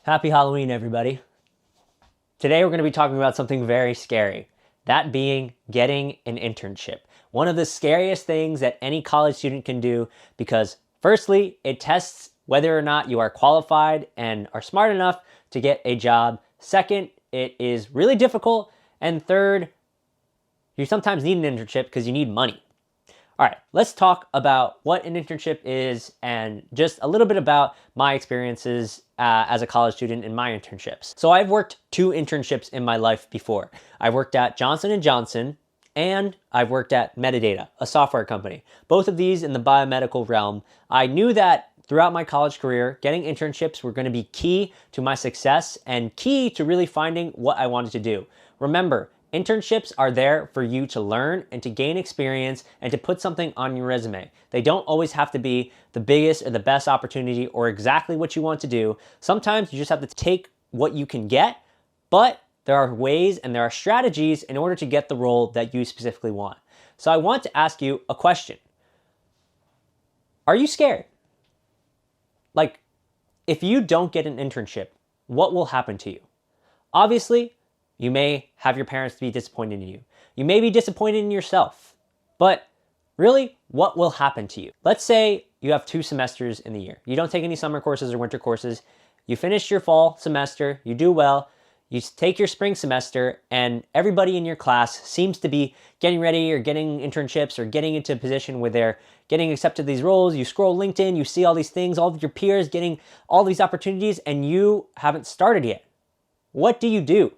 Happy Halloween, everybody. Today we're going to be talking about something very scary, that being getting an internship. One of the scariest things that any college student can do because, firstly, it tests whether or not you are qualified and are smart enough to get a job. Second, it is really difficult. And third, you sometimes need an internship because you need money. All right, let's talk about what an internship is and just a little bit about my experiences as a college student in my internships. So I've worked 2 internships in my life before. I've worked at Johnson & Johnson and I've worked at Metadata, a software company. Both of these in the biomedical realm. I knew that throughout my college career, getting internships were going to be key to my success and key to really finding what I wanted to do. Remember, internships are there for you to learn and to gain experience and to put something on your resume. They don't always have to be the biggest or the best opportunity or exactly what you want to do. Sometimes you just have to take what you can get, but there are ways and there are strategies in order to get the role that you specifically want. So I want to ask you a question. Are you scared? Like, if you don't get an internship, what will happen to you? Obviously, you may have your parents be disappointed in you. You may be disappointed in yourself. But really, what will happen to you? Let's say you have 2 semesters in the year. You don't take any summer courses or winter courses. You finish your fall semester, you do well, you take your spring semester, and everybody in your class seems to be getting ready or getting internships or getting into a position where they're getting accepted to these roles. You scroll LinkedIn, you see all these things, all of your peers getting all these opportunities, and you haven't started yet. What do you do?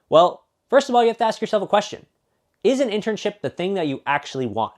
Well, first of all, you have to ask yourself a question. Is an internship the thing that you actually want?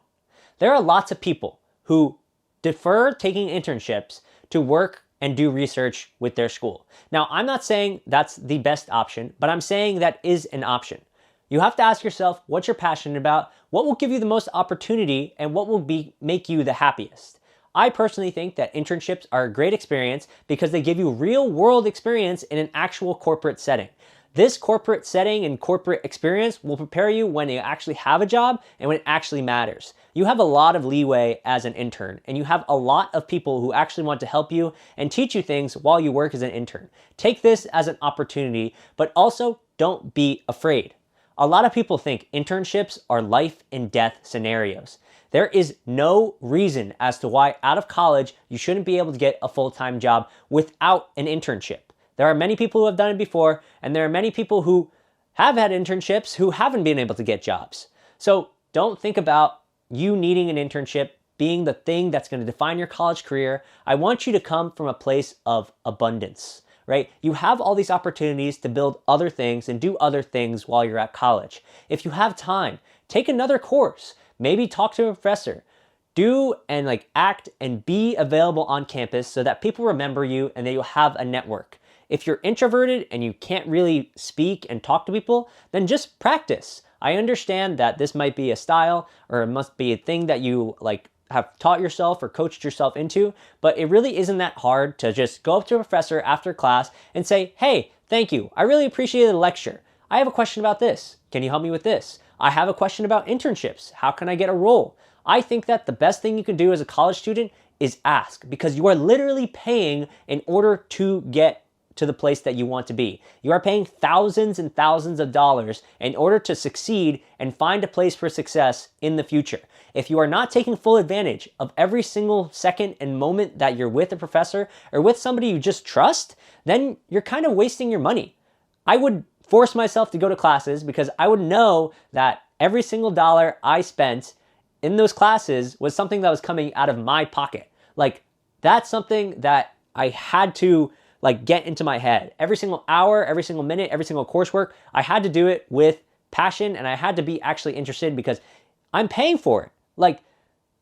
There are lots of people who defer taking internships to work and do research with their school. Now, I'm not saying that's the best option, but I'm saying that is an option. You have to ask yourself what you're passionate about, what will give you the most opportunity, and what will make you the happiest. I personally think that internships are a great experience because they give you real world experience in an actual corporate setting. This corporate setting and corporate experience will prepare you when you actually have a job and when it actually matters. You have a lot of leeway as an intern, and you have a lot of people who actually want to help you and teach you things while you work as an intern. Take this as an opportunity, but also don't be afraid. A lot of people think internships are life and death scenarios. There is no reason as to why out of college you shouldn't be able to get a full-time job without an internship. There are many people who have done it before, and there are many people who have had internships who haven't been able to get jobs. So don't think about you needing an internship being the thing that's going to define your college career. I want you to come from a place of abundance, right? You have all these opportunities to build other things and do other things while you're at college. If you have time, take another course. Maybe talk to a professor. Do and act and be available on campus so that people remember you and that you'll have a network. If you're introverted and you can't really speak and talk to people, then just practice. I understand that this might be a style or it must be a thing that you have taught yourself or coached yourself into, but it really isn't that hard to just go up to a professor after class and say, hey, thank you. I really appreciated the lecture. I have a question about this. Can you help me with this? I have a question about internships. How can I get a role? I think that the best thing you can do as a college student is ask, because you are literally paying in order to get to the place that you want to be. You are paying thousands and thousands of dollars in order to succeed and find a place for success in the future. If you are not taking full advantage of every single second and moment that you're with a professor or with somebody you just trust, then you're kind of wasting your money. I would force myself to go to classes because I would know that every single dollar I spent in those classes was something that was coming out of my pocket. That's something that I had to get into my head. Every single hour, every single minute, every single coursework, I had to do it with passion and I had to be actually interested because I'm paying for it.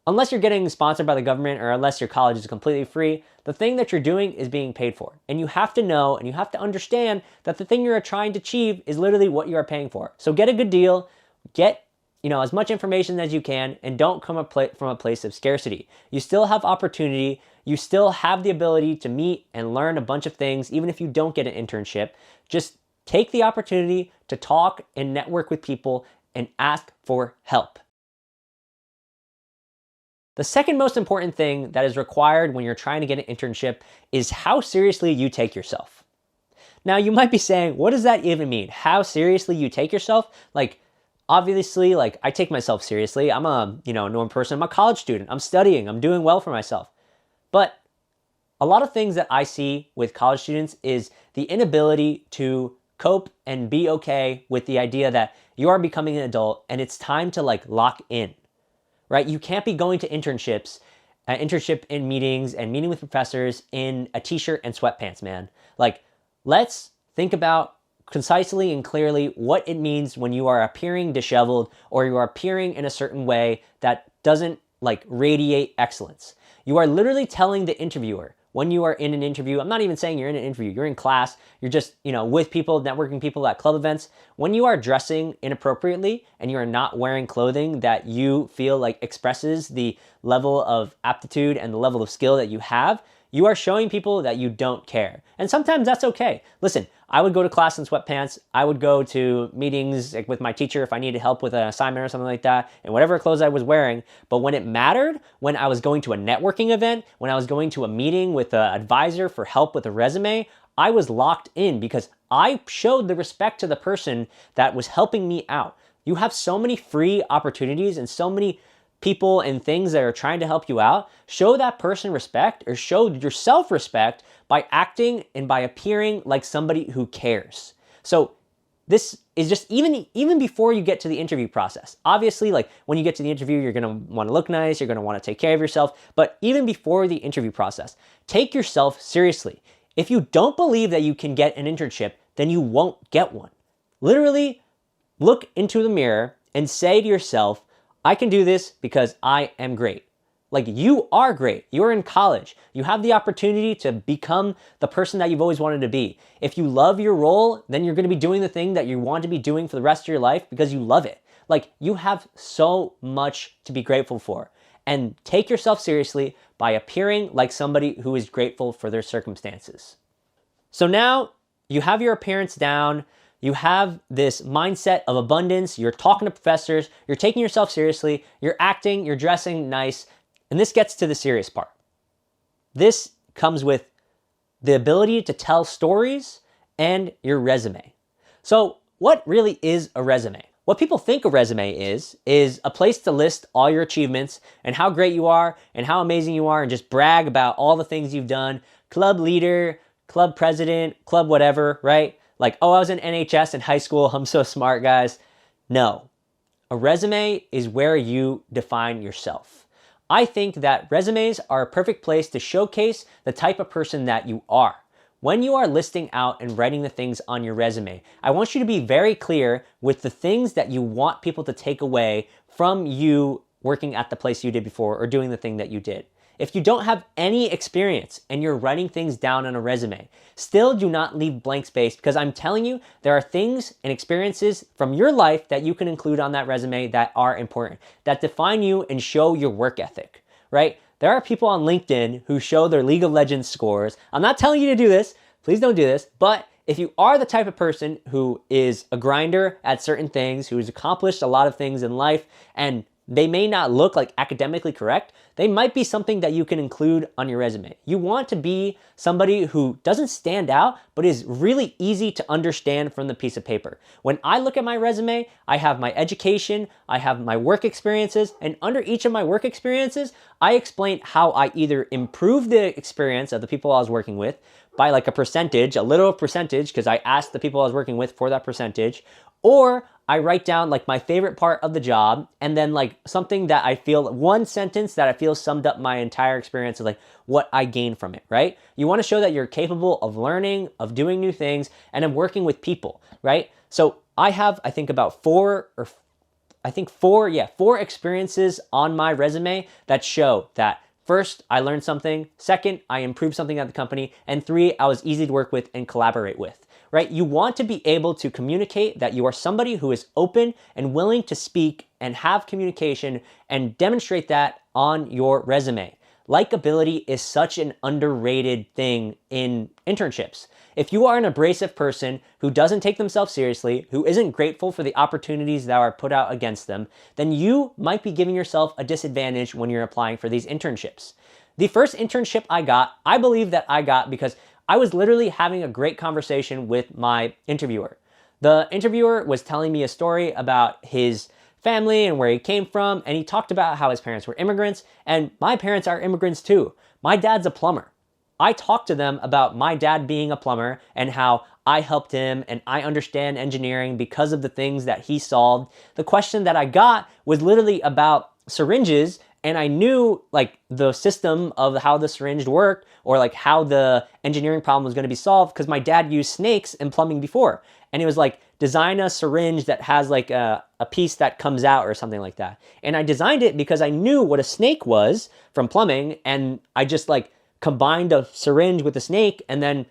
Unless you're getting sponsored by the government or unless your college is completely free, the thing that you're doing is being paid for. And you have to know and you have to understand that the thing you're trying to achieve is literally what you are paying for. So get a good deal, get as much information as you can, and don't come from a place of scarcity. You still have opportunity. You still have the ability to meet and learn a bunch of things, even if you don't get an internship. Just take the opportunity to talk and network with people and ask for help. The second most important thing that is required when you're trying to get an internship is how seriously you take yourself. Now, you might be saying, what does that even mean? How seriously you take yourself? Like, obviously, like, I take myself seriously. I'm a, normal person. I'm a college student. I'm studying. I'm doing well for myself. But a lot of things that I see with college students is the inability to cope and be okay with the idea that you are becoming an adult and it's time to like lock in, right? You can't be going to internship in meetings and meeting with professors in a t-shirt and sweatpants, man. Like, let's think about concisely and clearly what it means when you are appearing disheveled or you are appearing in a certain way that doesn't like radiate excellence. You are literally telling the interviewer when you are in an interview, I'm not even saying you're in an interview, you're in class, you're just, with people, networking people at club events. When you are dressing inappropriately and you are not wearing clothing that you feel like expresses the level of aptitude and the level of skill that you have, you are showing people that you don't care. And sometimes that's okay. Listen, I would go to class in sweatpants. I would go to meetings like with my teacher if I needed help with an assignment or something like that, and whatever clothes I was wearing. But when it mattered, when I was going to a networking event, when I was going to a meeting with an advisor for help with a resume, I was locked in because I showed the respect to the person that was helping me out. You have so many free opportunities and so many people and things that are trying to help you out. Show that person respect or show yourself respect by acting and by appearing like somebody who cares. So this is just even before you get to the interview process. Obviously, like when you get to the interview, you're gonna wanna look nice, you're gonna wanna take care of yourself, but even before the interview process, take yourself seriously. If you don't believe that you can get an internship, then you won't get one. Literally, look into the mirror and say to yourself, I can do this because I am great. Like, you are great. You're in college. You have the opportunity to become the person that you've always wanted to be. If you love your role, then you're going to be doing the thing that you want to be doing for the rest of your life because you love it. Like, you have so much to be grateful for. And take yourself seriously by appearing like somebody who is grateful for their circumstances. So now you have your appearance down. You have this mindset of abundance. You're talking to professors. You're taking yourself seriously. You're acting. You're dressing nice. And this gets to the serious part. This comes with the ability to tell stories and your resume. So what really is a resume? What people think a resume is a place to list all your achievements and how great you are and how amazing you are and just brag about all the things you've done. Club leader, club president, club whatever, right? Like, oh, I was in NHS in high school. I'm so smart, guys. No. A resume is where you define yourself. I think that resumes are a perfect place to showcase the type of person that you are. When you are listing out and writing the things on your resume, I want you to be very clear with the things that you want people to take away from you working at the place you did before or doing the thing that you did. If you don't have any experience and you're writing things down on a resume, still do not leave blank space because I'm telling you, there are things and experiences from your life that you can include on that resume that are important, that define you and show your work ethic, right? There are people on LinkedIn who show their League of Legends scores. I'm not telling you to do this. Please don't do this. But if you are the type of person who is a grinder at certain things, who has accomplished a lot of things in life, and they may not look like academically correct, they might be something that you can include on your resume. You want to be somebody who doesn't stand out, but is really easy to understand from the piece of paper. When I look at my resume, I have my education, I have my work experiences, and under each of my work experiences, I explain how I either improved the experience of the people I was working with by like a percentage, a little percentage, because I asked the people I was working with for that percentage, or I write down like my favorite part of the job and then like something that I feel, one sentence that I feel summed up my entire experience of like what I gained from it, right? You want to show that you're capable of learning, of doing new things, and of working with people, right? So I have, I think about four experiences on my resume that show that first, I learned something. Second, I improved something at the company. And three, I was easy to work with and collaborate with. Right? You want to be able to communicate that you are somebody who is open and willing to speak and have communication and demonstrate that on your resume. Likability is such an underrated thing in internships. If you are an abrasive person who doesn't take themselves seriously, who isn't grateful for the opportunities that are put out against them, then you might be giving yourself a disadvantage when you're applying for these internships. The first internship I got, I believe that I got because I was literally having a great conversation with my interviewer. The interviewer was telling me a story about his family and where he came from, and he talked about how his parents were immigrants, and my parents are immigrants too. My dad's a plumber. I talked to them about my dad being a plumber and how I helped him and I understand engineering because of the things that he solved. The question that I got was literally about syringes, and I knew like the system of how the syringe worked or like how the engineering problem was going to be solved because my dad used snakes in plumbing before. And he was like, design a syringe that has like a piece that comes out or something like that. And I designed it because I knew what a snake was from plumbing, and I just like combined a syringe with a snake, and then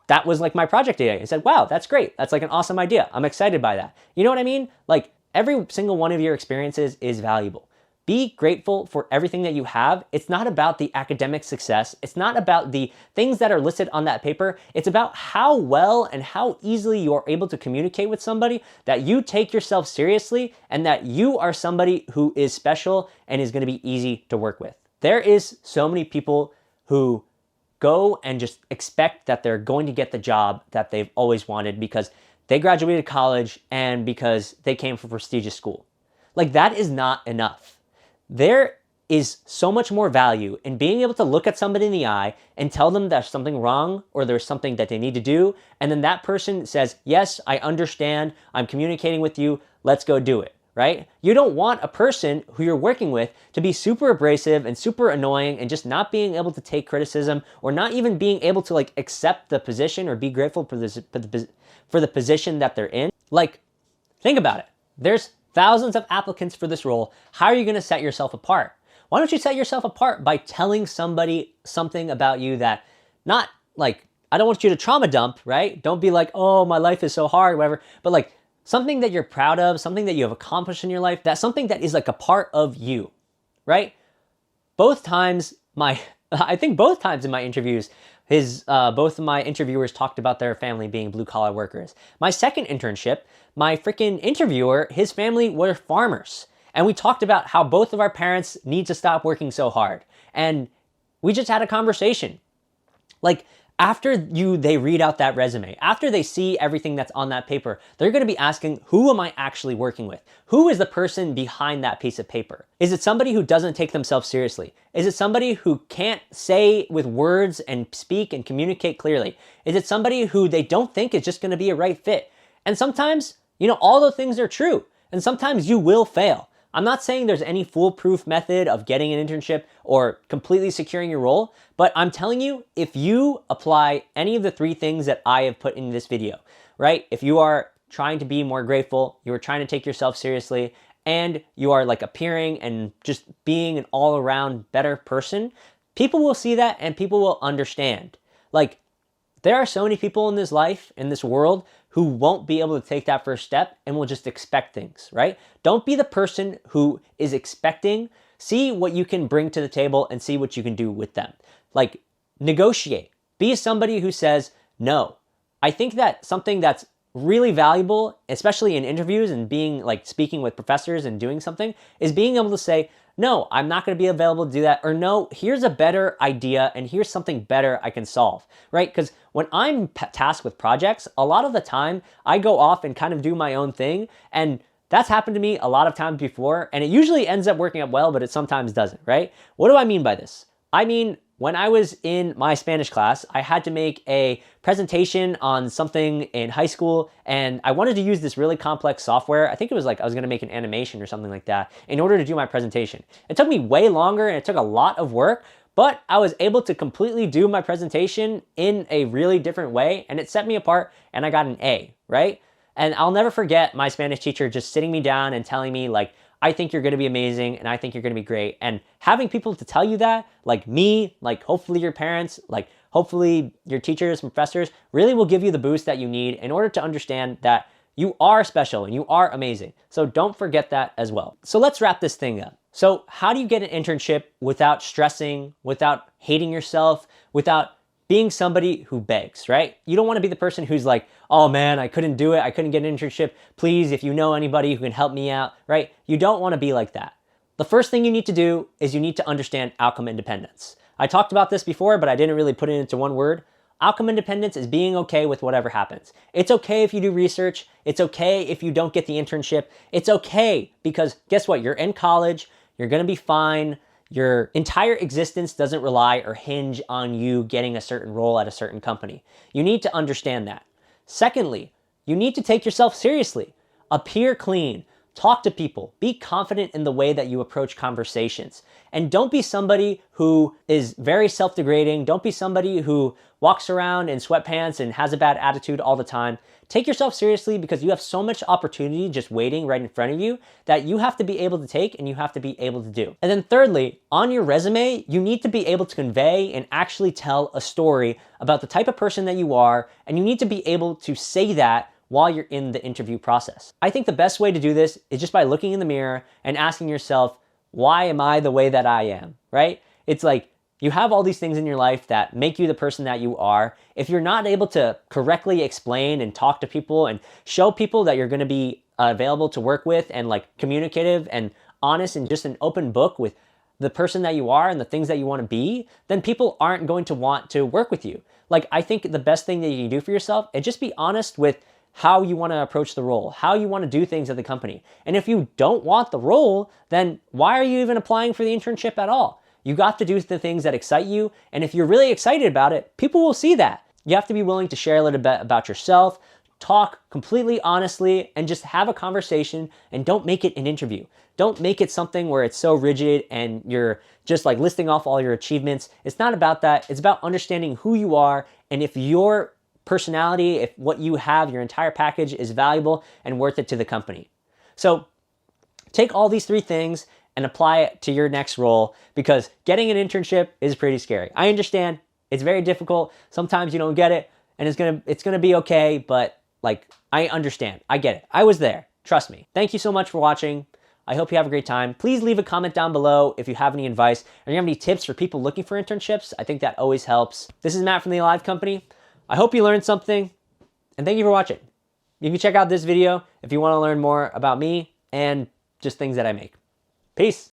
that was like my project idea. I said, wow, that's great. That's like an awesome idea. I'm excited by that. You know what I mean? Like every single one of your experiences is valuable. Be grateful for everything that you have. It's not about the academic success. It's not about the things that are listed on that paper. It's about how well and how easily you are able to communicate with somebody, that you take yourself seriously, and that you are somebody who is special and is going to be easy to work with. There is so many people who go and just expect that they're going to get the job that they've always wanted because they graduated college and because they came from a prestigious school. Like that is not enough. There is so much more value in being able to look at somebody in the eye and tell them there's something wrong or there's something that they need to do. And then that person says, yes, I understand. I'm communicating with you. Let's go do it, right? You don't want a person who you're working with to be super abrasive and super annoying and just not being able to take criticism or not even being able to like accept the position or be grateful for the position that they're in. Like, think about it. There's thousands of applicants for this role. How are you going to set yourself apart? Why don't you set yourself apart by telling somebody something about you that not like, I don't want you to trauma dump, right? Don't be like, oh, my life is so hard, whatever. But like something that you're proud of, something that you have accomplished in your life, that's something that is like a part of you, right? I think both times in my interviews, both of my interviewers talked about their family being blue collar workers. My second internship, my freaking interviewer, his family were farmers. And we talked about how both of our parents need to stop working so hard. And we just had a conversation. Like after they read out that resume, after they see everything that's on that paper, they're going to be asking, who am I actually working with? Who is the person behind that piece of paper? Is it somebody who doesn't take themselves seriously? Is it somebody who can't say with words and speak and communicate clearly? Is it somebody who they don't think is just going to be a right fit? And sometimes, all those things are true. And sometimes you will fail. I'm not saying there's any foolproof method of getting an internship or completely securing your role, but I'm telling you, if you apply any of the 3 things that I have put in this video, right? If you are trying to be more grateful, you are trying to take yourself seriously, and you are like appearing and just being an all-around better person, people will see that and people will understand. Like, there are so many people in this life, in this world, who won't be able to take that first step and will just expect things, right? Don't be the person who is expecting. See what you can bring to the table and see what you can do with them. Like, negotiate. Be somebody who says, no. I think that something that's really valuable, especially in interviews and being like speaking with professors and doing something, is being able to say, no, I'm not going to be available to do that. Or no, here's a better idea and here's something better I can solve, right? Because when I'm tasked with projects, a lot of the time I go off and kind of do my own thing. And that's happened to me a lot of times before. And it usually ends up working out well, but it sometimes doesn't, right? What do I mean by this? I mean, when I was in my Spanish class, I had to make a presentation on something in high school, and I wanted to use this really complex software. I think it was like I was going to make an animation or something like that in order to do my presentation. It took me way longer and it took a lot of work, but I was able to completely do my presentation in a really different way, and it set me apart, and I got an A, right? And I'll never forget my Spanish teacher just sitting me down and telling me like, I think you're going to be amazing and I think you're going to be great. And having people to tell you that, like me, like hopefully your parents, like hopefully your teachers and professors, really will give you the boost that you need in order to understand that you are special and you are amazing. So don't forget that as well. So let's wrap this thing up. So how do you get an internship without stressing, without hating yourself, without being somebody who begs, right? You don't want to be the person who's like, oh man, I couldn't do it. I couldn't get an internship. Please, if you know anybody who can help me out, right? You don't want to be like that. The first thing you need to do is you need to understand outcome independence. I talked about this before, but I didn't really put it into one word. Outcome independence is being okay with whatever happens. It's okay if you do research. It's okay if you don't get the internship. It's okay because guess what? You're in college. You're going to be fine. Your entire existence doesn't rely or hinge on you getting a certain role at a certain company. You need to understand that. Secondly, you need to take yourself seriously. Appear clean. Talk to people. Be confident in the way that you approach conversations. And don't be somebody who is very self-degrading. Don't be somebody who walks around in sweatpants and has a bad attitude all the time. Take yourself seriously because you have so much opportunity just waiting right in front of you that you have to be able to take and you have to be able to do. And then thirdly, on your resume, you need to be able to convey and actually tell a story about the type of person that you are, and you need to be able to say that while you're in the interview process. I think the best way to do this is just by looking in the mirror and asking yourself, why am I the way that I am, right? It's like you have all these things in your life that make you the person that you are. If you're not able to correctly explain and talk to people and show people that you're going to be available to work with and like communicative and honest and just an open book with the person that you are and the things that you want to be, then people aren't going to want to work with you. Like, I think the best thing that you can do for yourself is just be honest with how you want to approach the role, how you want to do things at the company. And if you don't want the role, then why are you even applying for the internship at all? You got to do the things that excite you. And if you're really excited about it, people will see that. You have to be willing to share a little bit about yourself, talk completely honestly, and just have a conversation, and don't make it an interview. Don't make it something where it's so rigid and you're just like listing off all your achievements. It's not about that. It's about understanding who you are, and if your personality, if what you have, your entire package is valuable and worth it to the company. So take all these three things and apply it to your next role, because getting an internship is pretty scary. I understand it's very difficult. Sometimes you don't get it and it's gonna be okay, but like, I understand. I get it. I was there. Trust me. Thank you so much for watching. I hope you have a great time. Please leave a comment down below if you have any advice or you have any tips for people looking for internships. I think that always helps. This is Matt from The Alive Company. I hope you learned something, and thank you for watching. You can check out this video if you want to learn more about me and just things that I make. Peace.